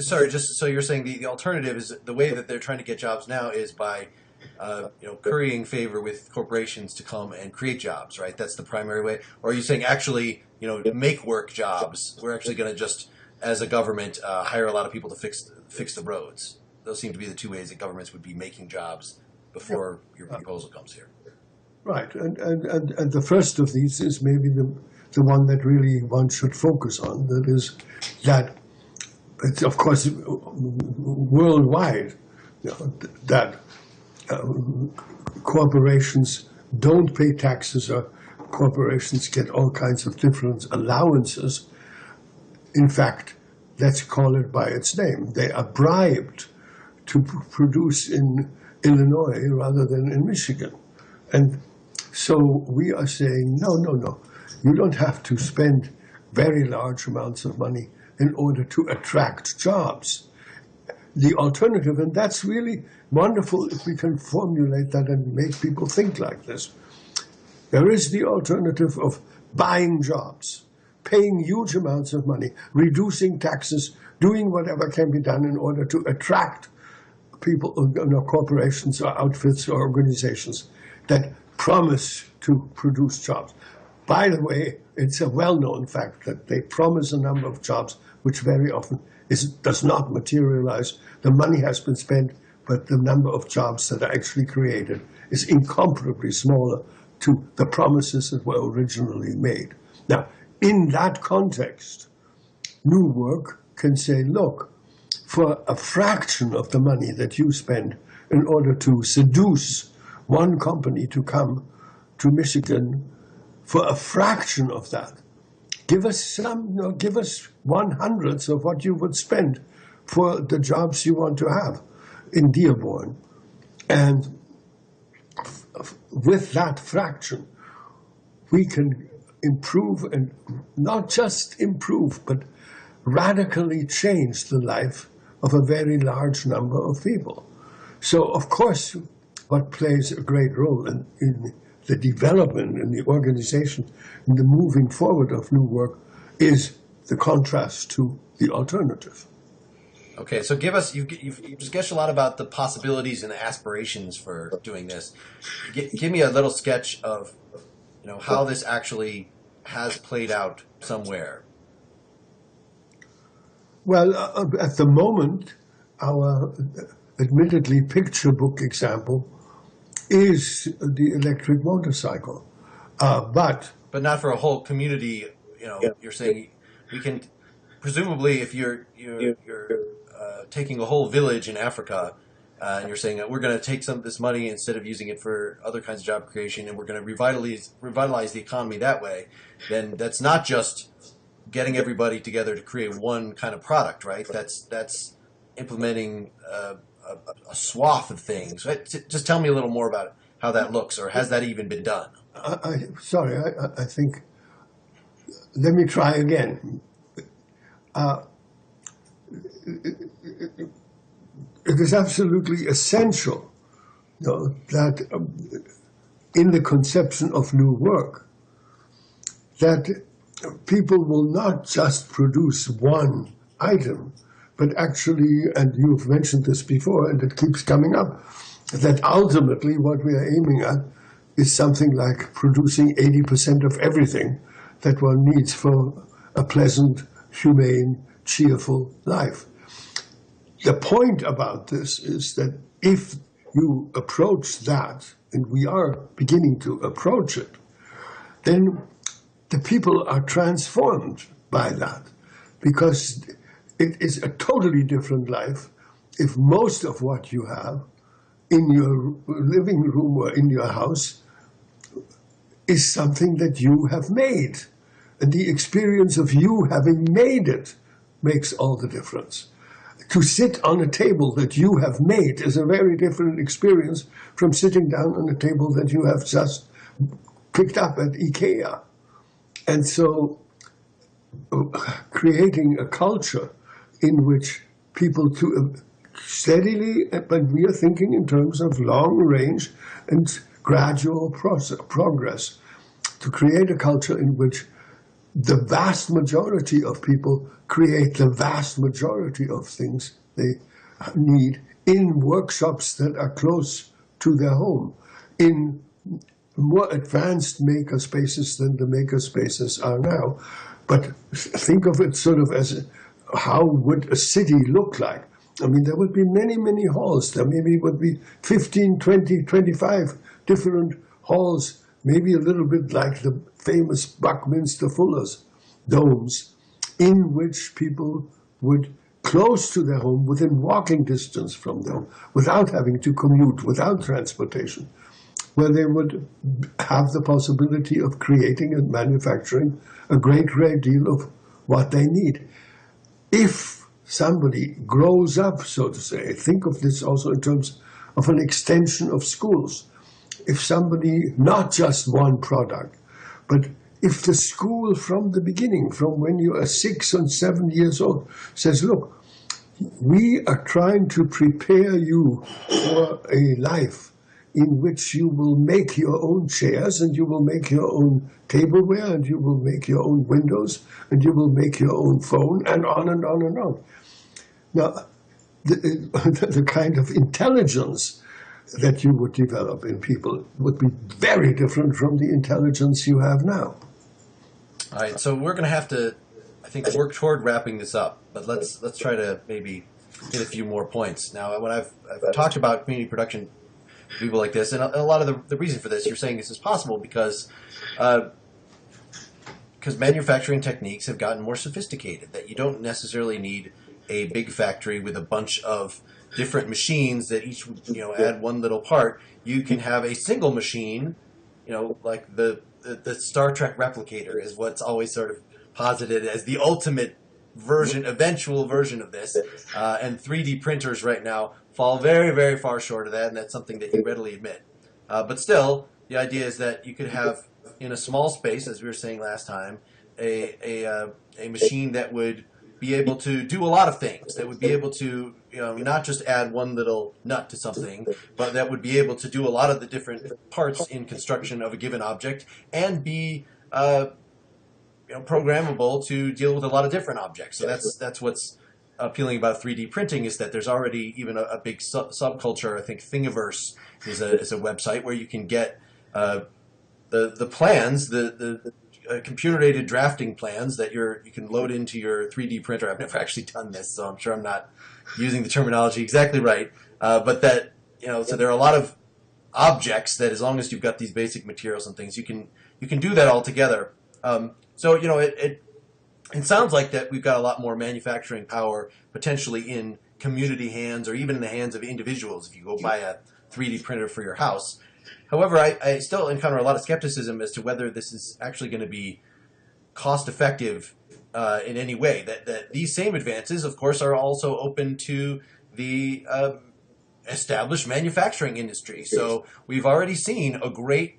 sorry, just so you're saying the alternative is the way that they're trying to get jobs now is by currying favor with corporations to come and create jobs, right? That's the primary way. Or are you saying actually, make work jobs? We're actually going to just, as a government, hire a lot of people to fix the roads. Those seem to be the two ways that governments would be making jobs before your proposal comes here. Right, and the first of these is maybe the one that really one should focus on. That is that it's of course worldwide that corporations don't pay taxes, or corporations get all kinds of different allowances. In fact, let's call it by its name. They are bribed to produce in Illinois rather than in Michigan. And so we are saying, no. You don't have to spend very large amounts of money in order to attract jobs. The alternative, and that's really wonderful if we can formulate that and make people think like this. There is the alternative of buying jobs, paying huge amounts of money, reducing taxes, doing whatever can be done in order to attract people, corporations or outfits or organizations that promise to produce jobs. By the way, it's a well-known fact that they promise a number of jobs which very often does not materialize. The money has been spent, but the number of jobs that are actually created is incomparably smaller to the promises that were originally made. Now, in that context, New Work can say, look, for a fraction of the money that you spend in order to seduce one company to come to Michigan, for a fraction of that, give us 1/100th of what you would spend for the jobs you want to have in Dearborn. And with that fraction, we can improve, and not just improve, but radically change the life of a very large number of people. So, of course, what plays a great role in the development and the organization and the moving forward of new work is the contrast to the alternative. Okay, so give us, you've sketched a lot about the possibilities and the aspirations for doing this. Give me a little sketch of, how this actually has played out somewhere. Well, at the moment, our admittedly picture book example is the electric motorcycle. But not for a whole community. You're saying we can, presumably, if you're taking a whole village in Africa, and you're saying that we're going to take some of this money instead of using it for other kinds of job creation, and we're going to revitalize the economy that way, then that's not just getting everybody together to create one kind of product, right? That's implementing a swath of things. Right? Just tell me a little more about how that looks, or has that even been done? I think, let me try again. It is absolutely essential that in the conception of new work, that people will not just produce one item, but actually, and you've mentioned this before, and it keeps coming up, that ultimately what we are aiming at is something like producing 80% of everything that one needs for a pleasant, humane, cheerful life. The point about this is that if you approach that, and we are beginning to approach it, then the people are transformed by that, because it is a totally different life if most of what you have in your living room or in your house is something that you have made. And the experience of you having made it makes all the difference. To sit on a table that you have made is a very different experience from sitting down on a table that you have just picked up at IKEA. And so creating a culture in which people steadily, but we are thinking in terms of long range and gradual progress, to create a culture in which the vast majority of people create the vast majority of things they need in workshops that are close to their home, in more advanced maker spaces than the maker spaces are now. But think of it sort of as how would a city look like? I mean, there would be many, many halls. There maybe would be 15, 20, 25 different halls, maybe a little bit like the famous Buckminster Fuller's domes, in which people would close to their home, within walking distance from them, without having to commute, without transportation, where they would have the possibility of creating and manufacturing a great deal of what they need. If somebody grows up, so to say, think of this also in terms of an extension of schools. If somebody, not just one product, but if the school from the beginning, from when you are 6 and 7 years old, says, look, we are trying to prepare you for a life in which you will make your own chairs, and you will make your own tableware, and you will make your own windows, and you will make your own phone, and on and on and on. Now, the kind of intelligence that you would develop in people would be very different from the intelligence you have now. All right, so we're going to have to, I think, work toward wrapping this up, but let's try to maybe hit a few more points. Now, when I've talked about community production, people like this, and a lot of the reason for this, you're saying this is possible because manufacturing techniques have gotten more sophisticated, that you don't necessarily need a big factory with a bunch of different machines that each add one little part. You can have a single machine, like the Star Trek replicator is what's always sort of posited as the ultimate version, eventual version of this, and 3D printers right now fall very, very far short of that, and that's something that you readily admit. But still, the idea is that you could have, in a small space, as we were saying last time, a machine that would be able to do a lot of things, that would be able to, not just add one little nut to something, but that would be able to do a lot of the different parts in construction of a given object and be programmable to deal with a lot of different objects. So that's what's appealing about 3D printing, is that there's already even a big subculture. I think Thingiverse is a website where you can get the plans, the computer-aided drafting plans that you can load into your 3D printer. I've never actually done this, so I'm sure I'm not using the terminology exactly right. But that, so there are a lot of objects that, as long as you've got these basic materials and things, you can do that all together. So it sounds like that we've got a lot more manufacturing power potentially in community hands, or even in the hands of individuals if you go buy a 3D printer for your house. However, I still encounter a lot of skepticism as to whether this is actually going to be cost effective in any way. That these same advances, of course, are also open to the established manufacturing industry. So we've already seen a great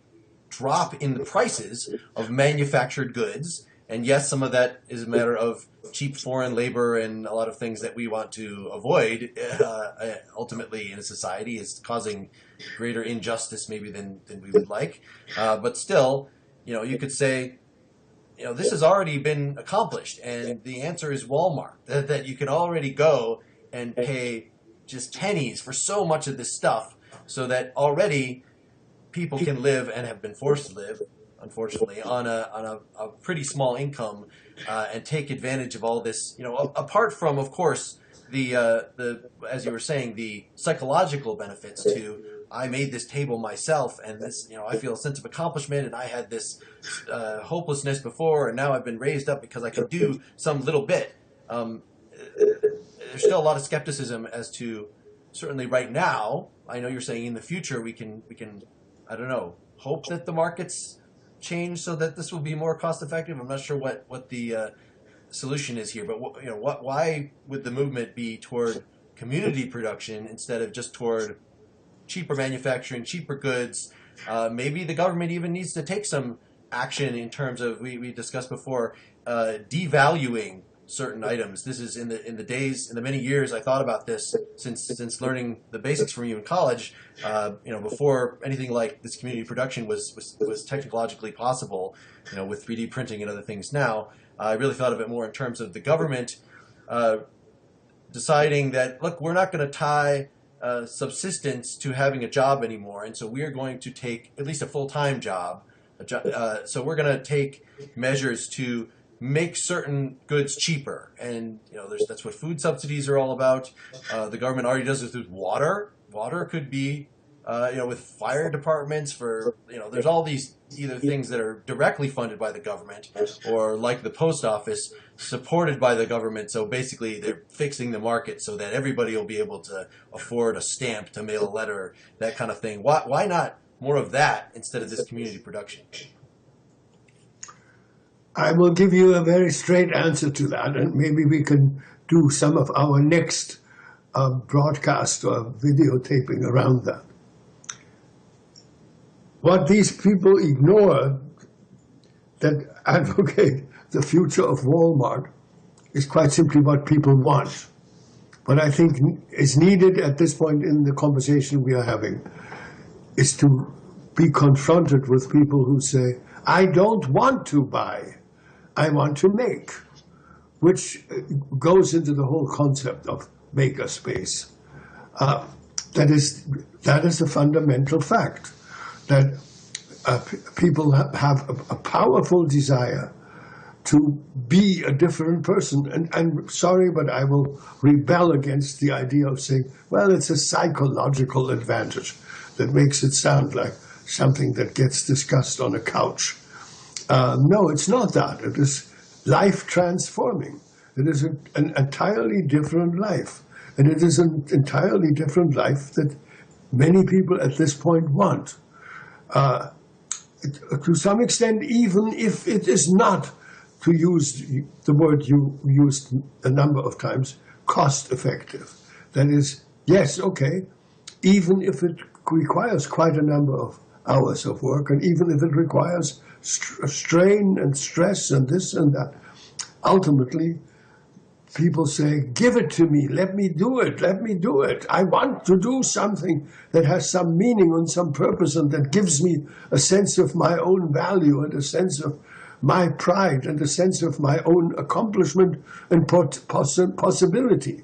drop in the prices of manufactured goods. And yes, some of that is a matter of cheap foreign labor and a lot of things that we want to avoid ultimately in a society. Is causing greater injustice maybe than we would like. But still, you could say, this has already been accomplished. And the answer is Walmart, that you can already go and pay just pennies for so much of this stuff, so that already people can live, and have been forced to live, unfortunately, on a pretty small income, and take advantage of all this. Apart from, of course, the as you were saying, the psychological benefits to, I made this table myself, and this, I feel a sense of accomplishment, and I had this hopelessness before, and now I've been raised up because I can do some little bit. There's still a lot of skepticism as to, certainly right now. I know you're saying in the future we can I don't know, hope that the markets change so that this will be more cost effective. I'm not sure what the solution is here, but why would the movement be toward community production instead of just toward cheaper manufacturing, cheaper goods? Maybe the government even needs to take some action in terms of, we discussed before, devaluing certain items. This is in the many years I thought about this since learning the basics from you in college. Before anything like this community production was technologically possible, with 3D printing and other things. Now I really thought of it more in terms of the government deciding that, look, we're not going to tie subsistence to having a job anymore, and so we're going to take at least a full-time job. So we're going to take measures to make certain goods cheaper, and that's what food subsidies are all about. The government already does this with water. Water could be, with fire departments for, there's all these either things that are directly funded by the government, or like the post office, supported by the government. So basically, they're fixing the market so that everybody will be able to afford a stamp to mail a letter, that kind of thing. Why not more of that instead of this community production? I will give you a very straight answer to that, and maybe we can do some of our next broadcast or videotaping around that. What these people ignore that advocate the future of Walmart is quite simply what people want. What I think is needed at this point in the conversation we are having is to be confronted with people who say, I don't want to buy, I want to make, which goes into the whole concept of makerspace. That is a fundamental fact, that people have a powerful desire to be a different person. And I'm sorry, but I will rebel against the idea of saying, well, it's a psychological advantage that makes it sound like something that gets discussed on a couch. No, it's not that. It is life transforming. It is an entirely different life. And it is an entirely different life that many people at this point want. To some extent, even if it is not, to use the word you used a number of times, cost effective. That is, yes, okay, even if it requires quite a number of hours of work, and even if it requires strain and stress and this and that, ultimately, people say, give it to me, let me do it, let me do it. I want to do something that has some meaning and some purpose and that gives me a sense of my own value and a sense of my pride and a sense of my own accomplishment and possibility.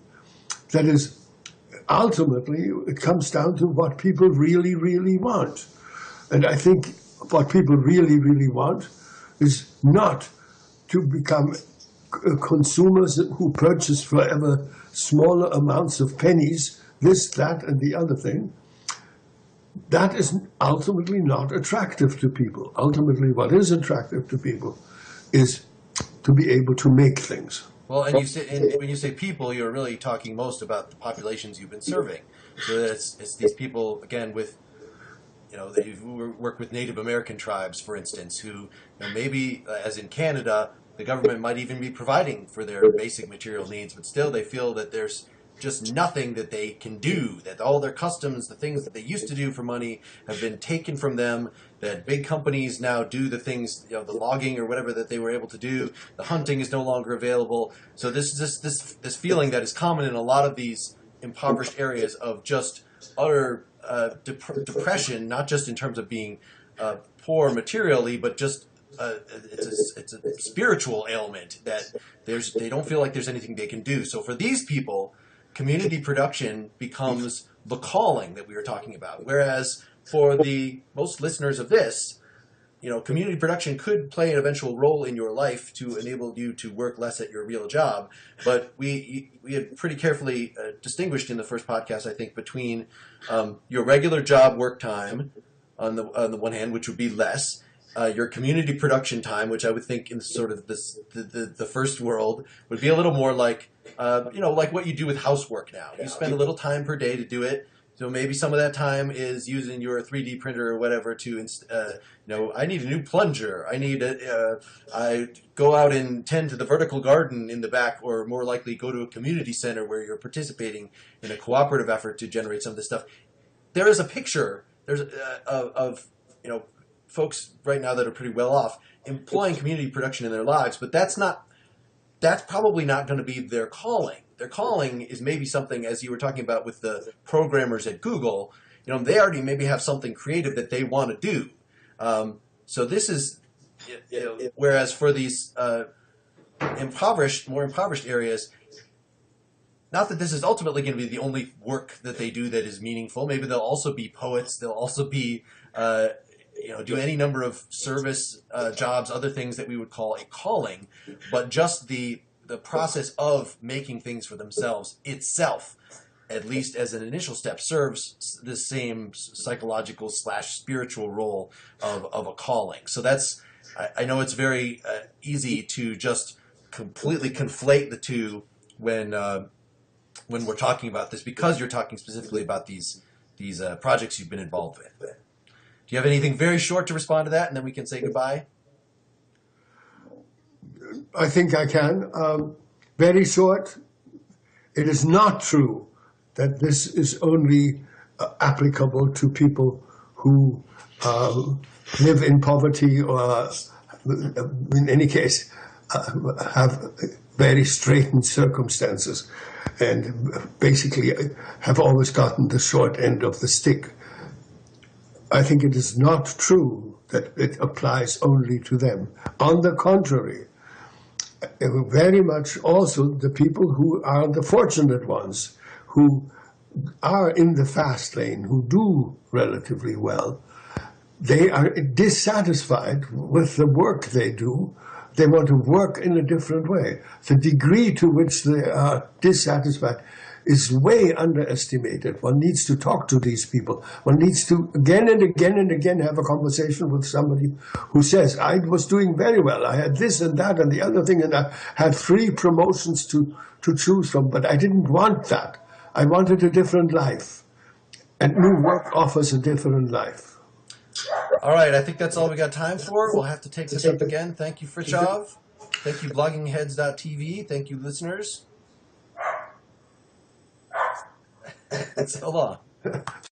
That is, ultimately, it comes down to what people really, really want. And I think what people really, really want is not to become consumers who purchase forever smaller amounts of pennies, this, that, and the other thing. That is ultimately not attractive to people. Ultimately, what is attractive to people is to be able to make things. Well, and when you say people, you're really talking most about the populations you've been serving. So it's these people, again, with, who work with Native American tribes, for instance, who maybe, as in Canada, the government might even be providing for their basic material needs, but still they feel that there's just nothing that they can do, that all their customs, the things that they used to do for money have been taken from them, that big companies now do the things, the logging or whatever that they were able to do, the hunting is no longer available. So this feeling that is common in a lot of these impoverished areas of just utter depression, not just in terms of being poor materially, but just it's a spiritual ailment that they don't feel like there's anything they can do. So for these people, community production becomes the calling that we were talking about. Whereas for the most listeners of this, community production could play an eventual role in your life to enable you to work less at your real job. But we had pretty carefully distinguished in the first podcast, I think, between your regular job work time on the one hand, which would be less, your community production time, which I would think in sort of the first world would be a little more like, like what you do with housework now. You spend a little time per day to do it. So maybe some of that time is using your 3D printer or whatever to, I need a new plunger. I go out and tend to the vertical garden in the back, or more likely go to a community center where you're participating in a cooperative effort to generate some of this stuff. There is a picture of folks right now that are pretty well off employing community production in their lives, but that's probably not going to be their calling. Their calling is maybe something, as you were talking about with the programmers at Google, they already maybe have something creative that they want to do. So this is, whereas for these more impoverished areas, not that this is ultimately going to be the only work that they do that is meaningful. Maybe they'll also be poets. They'll also be, do any number of service jobs, other things that we would call a calling, but just the process of making things for themselves itself, at least as an initial step, serves the same psychological / spiritual role of a calling. So that's, I know it's very easy to just completely conflate the two when we're talking about this, because you're talking specifically about these projects you've been involved with. Do you have anything very short to respond to that, and then we can say goodbye? I think I can. Very short. It is not true that this is only applicable to people who live in poverty or, in any case, have very straitened circumstances and basically have always gotten the short end of the stick. I think it is not true that it applies only to them. On the contrary, very much also the people who are the fortunate ones, who are in the fast lane, who do relatively well, they are dissatisfied with the work they do. They want to work in a different way. The degree to which they are dissatisfied is way underestimated. One needs to talk to these people. One needs to again and again and again have a conversation with somebody who says, I was doing very well. I had this and that and the other thing, and I had 3 promotions to choose from, but I didn't want that. I wanted a different life. And new work offers a different life. All right, I think that's all we got time for. We'll have to take this up again. Thank you, Frithjof. Thank you, bloggingheads.tv. Thank you, listeners. So long.